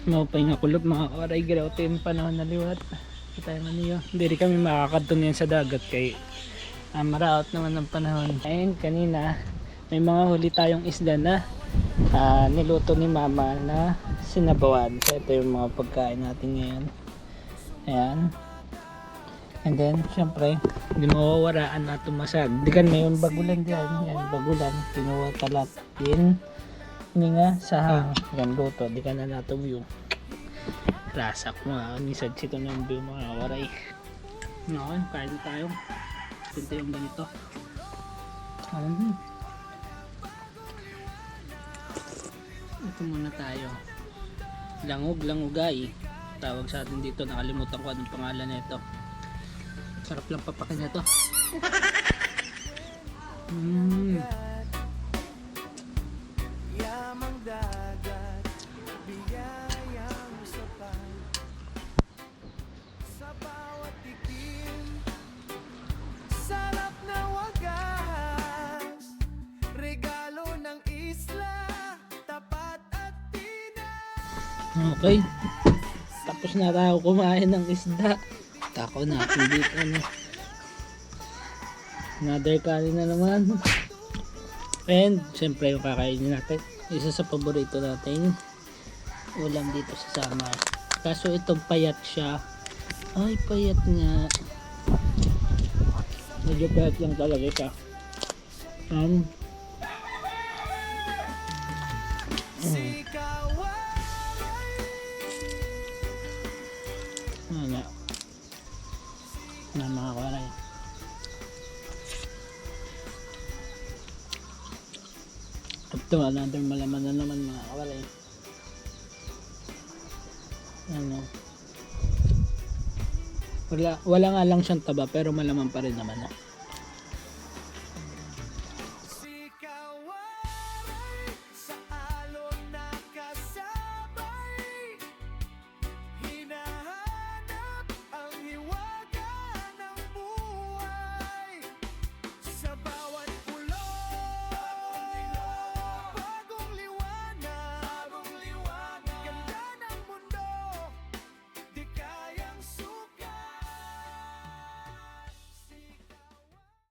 Maupay nga kulop mga kawaray. Giraw ito yung panahon na liwat. Kita naman niyo. Hindi rin kami makakadun yan sa dagat kay maraot naman ng panahon. Ayun kanina may mga huli tayong isda na niluto ni mama na sinabawan. So ito yung mga pagkain natin ngayon. Ayan. And then syempre hindi mawawaraan na tumasag. Di kan may yung bagulan diyan. Yan bagulan. Kinuha talat din. Hindi nga sahang. Yan luto. Di ka na nato yung rasak mga nisad sito ng view mga waray. Ngayon kain tayo. Ito yung ganito. Ito muna tayo. Langugay. Tawag sa atin dito. Nakalimutan ko anong pangalan na ito. Sarap lang papakin na ito. Okay. Tapos na tayo kumain ng isda. Tako natin dito another kanin na naman. And syempre yung kakainin natin. Isa sa paborito natin ulam dito sa Samar. Kaso itong payat siya. Ay payat nga. Medyo payat lang talaga siya. Na mga kawaray. Ito another malaman na naman mga kawaray. Wala nga lang siyang taba pero malaman pa rin naman.